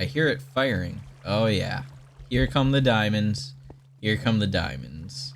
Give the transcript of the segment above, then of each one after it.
I hear it firing. Oh yeah. Here come the diamonds. Here come the diamonds.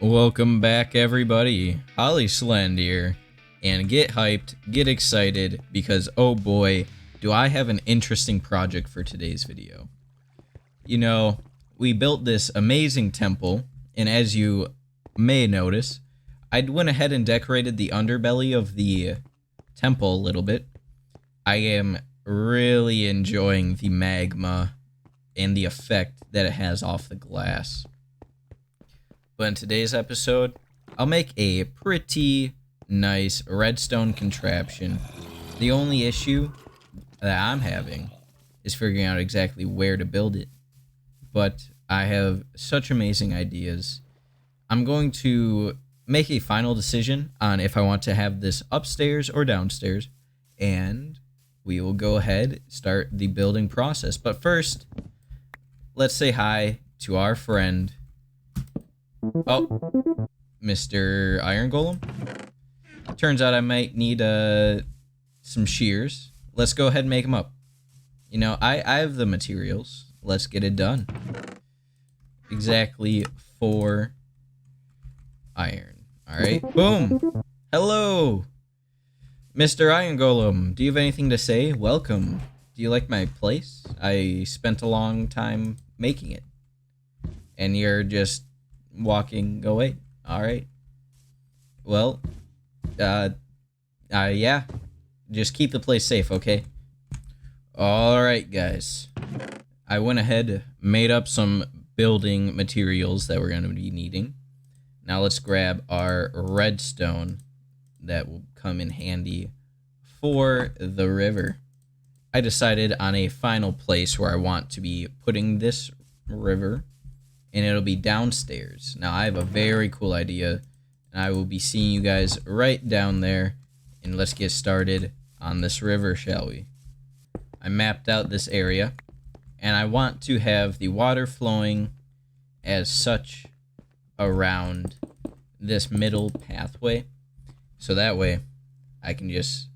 Welcome back, everybody. Holly here. And get hyped, get excited, because oh boy, do I have an interesting project for today's video. You know, we built this amazing temple, and as you may notice, I went ahead and decorated the underbelly of the temple a little bit. I am really enjoying the magma and the effect that it has off the glass. But in today's episode, I'll make a pretty nice redstone contraption. The only issue that I'm having is figuring out exactly where to build it. But I have such amazing ideas. I'm going to make a final decision on if I want to have this upstairs or downstairs, and we will go ahead start the building process. But first, let's say hi to our friend, Mr. Iron Golem. Turns out I might need some shears. Let's go ahead and make them up. You know, I have the materials. Let's get it done. Exactly 4 iron. Alright, boom! Hello! Mr. Iron Golem, do you have anything to say? Welcome. Do you like my place? I spent a long time making it. And you're just walking away. Alright. Well, yeah. Just keep the place safe, okay? Alright, guys. I went ahead, made up some building materials that we're going to be needing. Now let's grab our redstone that will come in handy for the river. I decided on a final place where I want to be putting this river, and it'll be downstairs. Now I have a very cool idea, and I will be seeing you guys right down there, and let's get started on this river, shall we? I mapped out this area, and I want to have the water flowing as such around this middle pathway, so that way I can just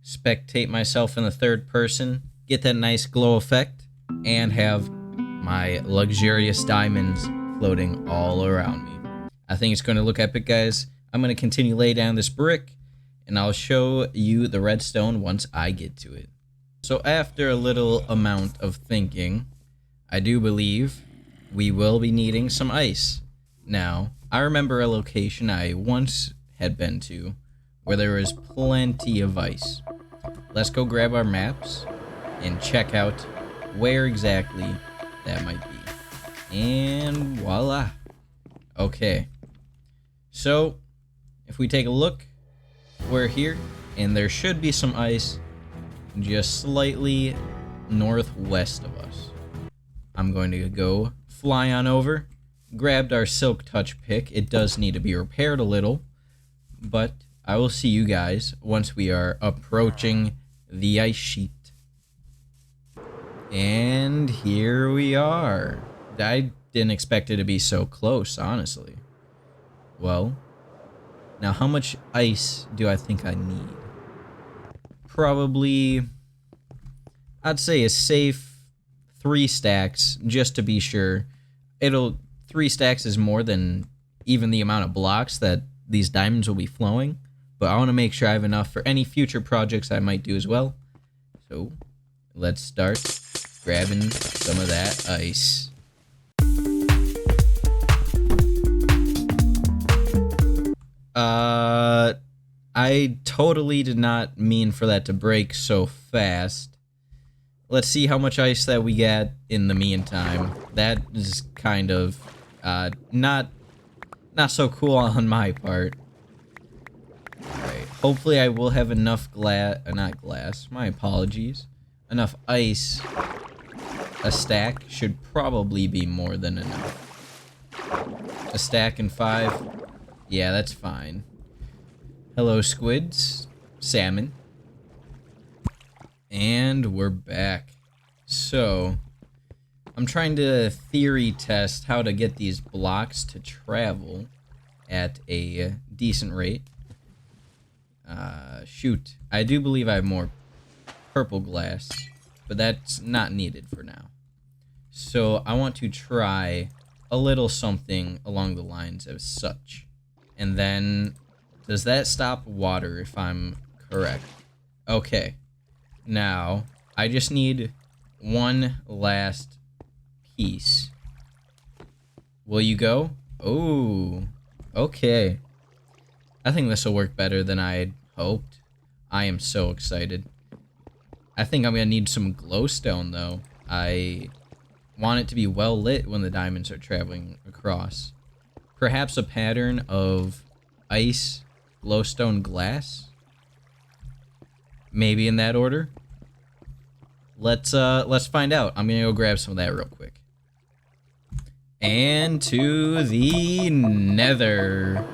spectate myself in the third person, get that nice glow effect, and have my luxurious diamonds floating all around me. I think it's going to look epic, guys. I'm going to continue lay down this brick, and I'll show you the redstone once I get to it. So after a little amount of thinking, I do believe we will be needing some ice. Now, I remember a location I once had been to where there was plenty of ice. Let's go grab our maps and check out where exactly that might be. And voila. Okay. So, if we take a look, we're here, and there should be some ice just slightly northwest of us. I'm going to go fly on over, grabbed our silk touch pick. It does need to be repaired a little, but I will see you guys once we are approaching the ice sheet. And here we are. I didn't expect it to be so close, honestly. Well, now how much ice do I think I need? Probably, I'd say a safe 3 stacks, just to be sure. 3 stacks is more than even the amount of blocks that these diamonds will be flowing, but I want to make sure I have enough for any future projects I might do as well. So let's start grabbing some of that ice. I totally did not mean for that to break so fast. Let's see how much ice that we get in the meantime. That is kind of not so cool on my part. Alright, hopefully I will have enough my apologies. Enough ice. A stack should probably be more than enough. A stack and 5. Yeah, that's fine. Hello, squids. Salmon. And we're back. So, I'm trying to theory test how to get these blocks to travel at a decent rate. Shoot. I do believe I have more purple glass, but that's not needed for now. So I want to try a little something along the lines of such. And then, does that stop water if I'm correct? Okay. Now, I just need one last piece. Will you go? Oh, okay. I think this will work better than I had hoped. I am so excited. I think I'm going to need some glowstone, though. I want it to be well lit when the diamonds are traveling across. Perhaps a pattern of ice, glowstone, glass? Maybe in that order? Let's find out. I'm going to go grab some of that real quick. And to the Nether.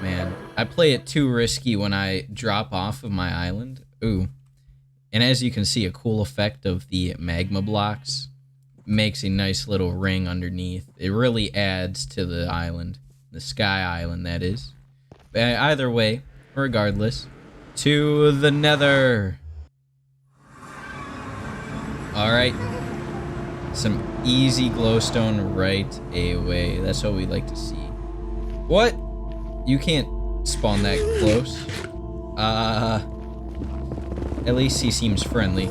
Man, I play it too risky when I drop off of my island. Ooh. And as you can see, a cool effect of the magma blocks makes a nice little ring underneath. It really adds to the island. The sky island, that is. But either way, regardless, to the Nether. Alright. Some easy glowstone right away. That's what we like to see. What? You can't spawn that close. At least he seems friendly.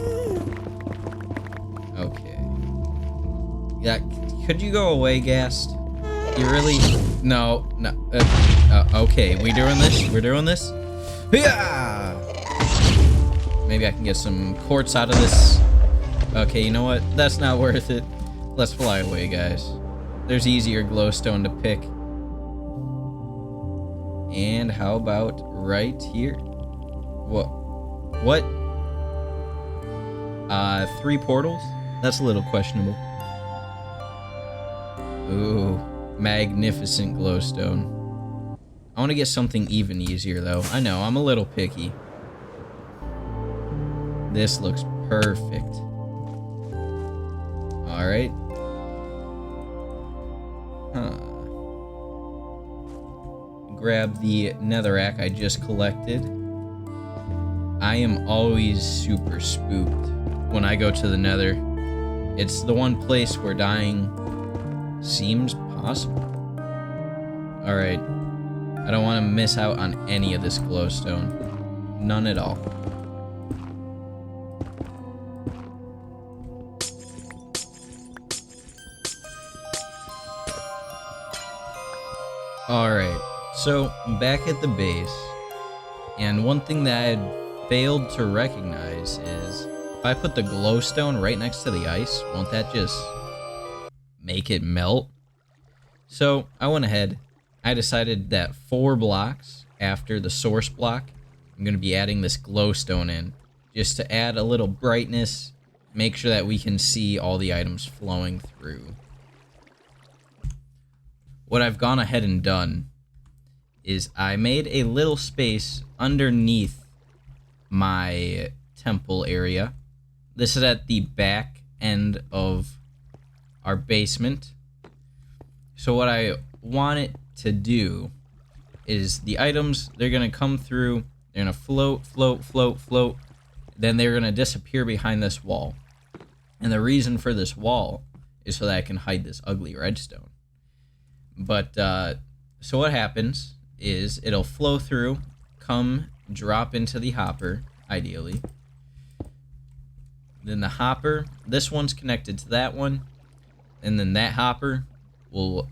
Okay. Yeah, could you go away, Ghast? You really? No, no. Okay, we doing this? We're doing this? Yeah! Maybe I can get some quartz out of this. Okay, you know what? That's not worth it. Let's fly away, guys. There's easier glowstone to pick. And how about right here? What? 3 portals? That's a little questionable. Ooh, magnificent glowstone. I want to get something even easier, though. I know, I'm a little picky. This looks perfect. Alright. Grab the netherrack I just collected. I am always super spooked when I go to the nether. It's the one place where dying seems possible. Alright. I don't want to miss out on any of this glowstone. None at all. Alright, so back at the base, and one thing that I had failed to recognize is if I put the glowstone right next to the ice, won't that just make it melt? So I went ahead, I decided that 4 blocks after the source block, I'm going to be adding this glowstone in, just to add a little brightness, make sure that we can see all the items flowing through. What I've gone ahead and done is I made a little space underneath my temple area. This is at the back end of our basement. So what I want it to do is the items, they're going to come through, they're going to float, float, float, float, then they're going to disappear behind this wall. And the reason for this wall is so that I can hide this ugly redstone. But, so what happens is it'll flow through, come, drop into the hopper, ideally. Then the hopper, this one's connected to that one, and then that hopper will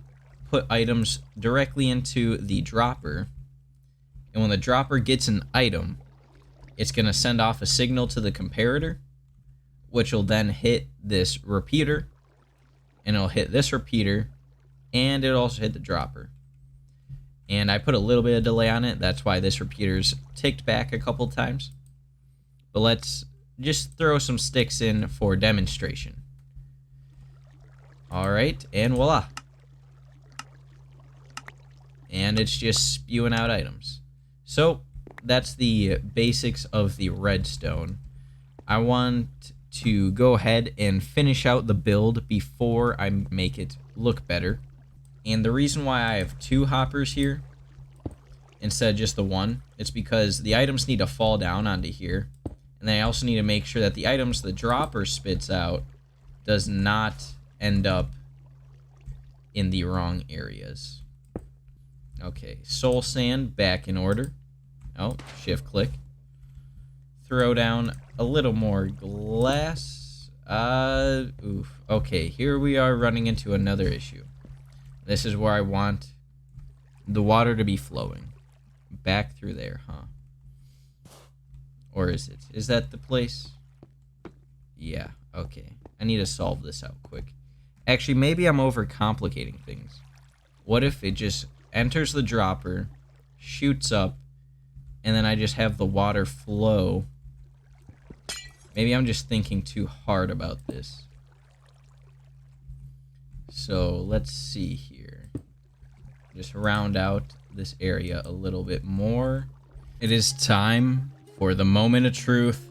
put items directly into the dropper. And when the dropper gets an item, it's going to send off a signal to the comparator, which will then hit this repeater, and it'll hit this repeater, and it'll also hit the dropper. And I put a little bit of delay on it. That's why this repeater's ticked back a couple times. But let's just throw some sticks in for demonstration. Alright, and voila. And it's just spewing out items. So, that's the basics of the redstone. I want to go ahead and finish out the build before I make it look better. And the reason why I have 2 hoppers here instead of just the one. It's because the items need to fall down onto here. And then I also need to make sure that the items the dropper spits out does not end up in the wrong areas. Okay, soul sand back in order. Oh, shift click. Throw down a little more glass. Oof. Okay, here we are running into another issue. This is where I want the water to be flowing. Back through there, huh? Or is it? Is that the place? Yeah, okay. I need to solve this out quick. Actually, maybe I'm overcomplicating things. What if it just enters the dropper, shoots up, and then I just have the water flow? Maybe I'm just thinking too hard about this. So, let's see here. Just round out this area a little bit more. It is time for the moment of truth.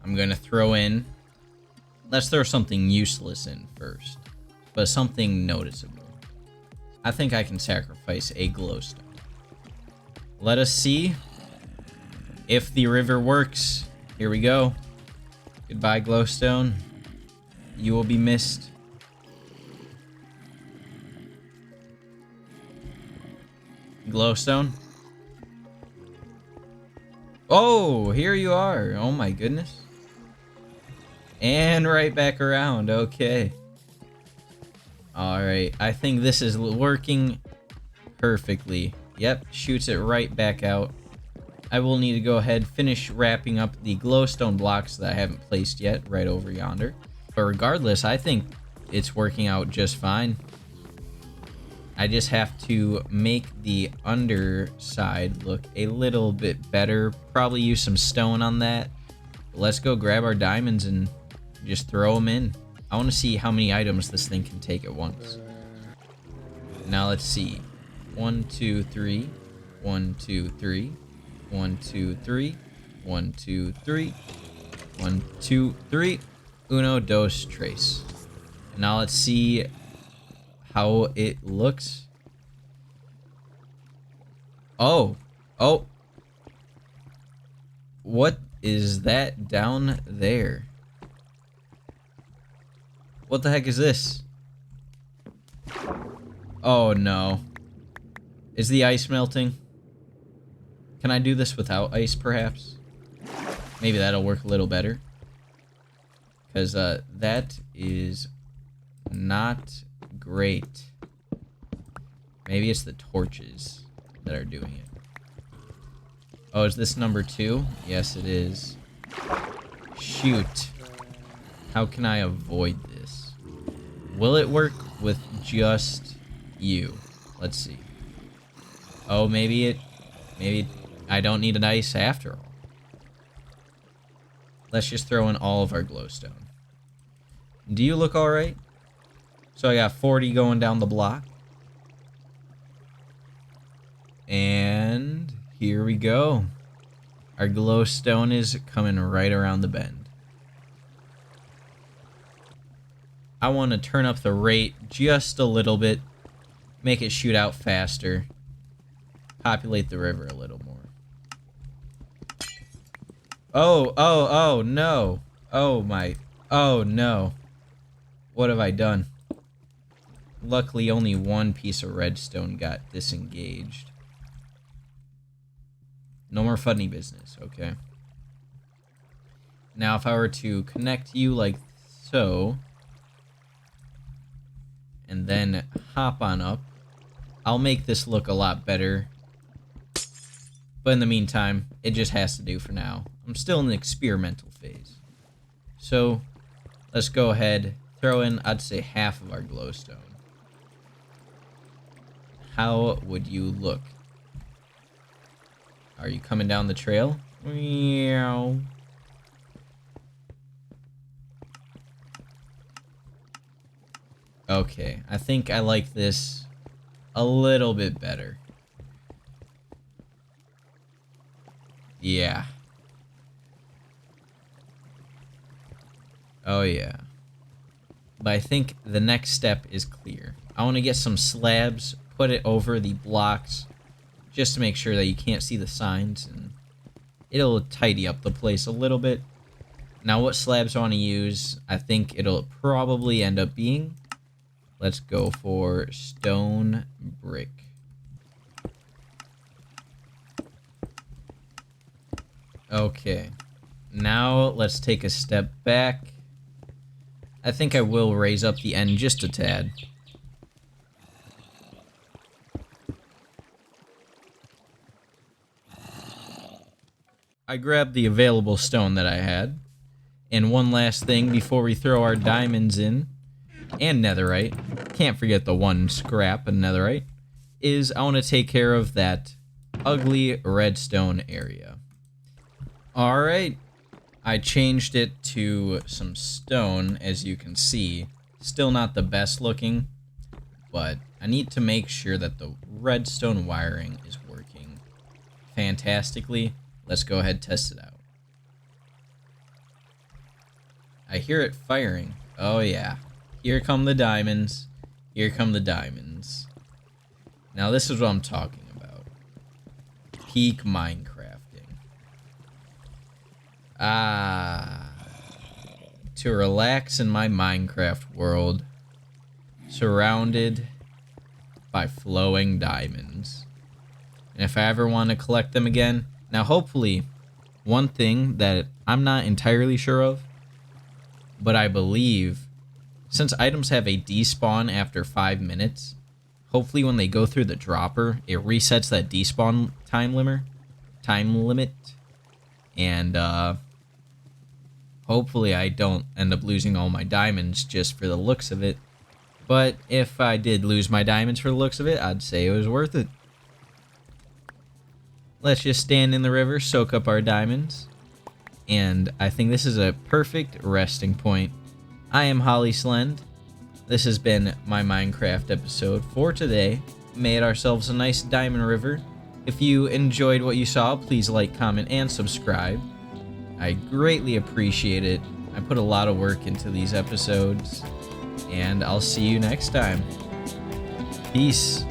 I'm gonna throw in... Let's throw something useless in first, but something noticeable. I think I can sacrifice a glowstone. Let us see if the river works. Here we go. Goodbye, glowstone. You will be missed. Glowstone. Oh, here you are. Oh my goodness. And right back around. Okay. Alright. I think this is working perfectly. Yep. Shoots it right back out. I will need to go ahead, finish wrapping up the glowstone blocks that I haven't placed yet right over yonder. But regardless, I think it's working out just fine. I just have to make the underside look a little bit better. Probably use some stone on that. But let's go grab our diamonds and just throw them in. I want to see how many items this thing can take at once. Now let's see. 1, 2, 3. 1, 2, 3. 1, 2, 3. 1, 2, 3. 1, 2, 3. Uno, dos, tres. Now let's see how it looks. Oh. Oh. What is that down there? What the heck is this? Oh no. Is the ice melting? Can I do this without ice, perhaps? Maybe that'll work a little better. Because that is not great. Maybe it's the torches that are doing it. Oh, is this number 2? Yes, it is. Shoot. How can I avoid this? Will it work with just you? Let's see. Oh, maybe I don't need an ice after all. Let's just throw in all of our glowstone. Do you look alright? So I got 40 going down the block. And here we go. Our glowstone is coming right around the bend. I want to turn up the rate just a little bit. Make it shoot out faster. Populate the river a little more. Oh, no. Oh no. What have I done? Luckily, only one piece of redstone got disengaged. No more funny business, okay? Now, if I were to connect you like so, and then hop on up, I'll make this look a lot better. But in the meantime, it just has to do for now. I'm still in the experimental phase. So, let's go ahead, throw in, I'd say, half of our glowstone. How would you look? Are you coming down the trail? Meow. Okay, I think I like this a little bit better. Yeah. Oh yeah. But I think the next step is clear. I want to get some slabs, put it over the blocks, just to make sure that you can't see the signs, and it'll tidy up the place a little bit. Now what slabs I want to use, I think it'll probably end up being, let's go for stone brick. Okay, now let's take a step back. I think I will raise up the end just a tad. I grabbed the available stone that I had. And one last thing before we throw our diamonds in, and netherite, can't forget the one scrap of netherite, is I want to take care of that ugly redstone area. Alright, I changed it to some stone, as you can see. Still not the best looking, but I need to make sure that the redstone wiring is working fantastically. Let's go ahead and test it out. I hear it firing. Oh yeah. Here come the diamonds. Here come the diamonds. Now this is what I'm talking about. Peak Minecrafting. To relax in my Minecraft world. Surrounded by flowing diamonds. And if I ever want to collect them again. Now hopefully, one thing that I'm not entirely sure of, but I believe, since items have a despawn after 5 minutes, hopefully when they go through the dropper, it resets that despawn time limit, and hopefully I don't end up losing all my diamonds just for the looks of it. But if I did lose my diamonds for the looks of it, I'd say it was worth it. Let's just stand in the river, soak up our diamonds. And I think this is a perfect resting point. I am Holly Slend. This has been my Minecraft episode for today. Made ourselves a nice diamond river. If you enjoyed what you saw, please like, comment, and subscribe. I greatly appreciate it. I put a lot of work into these episodes. And I'll see you next time. Peace.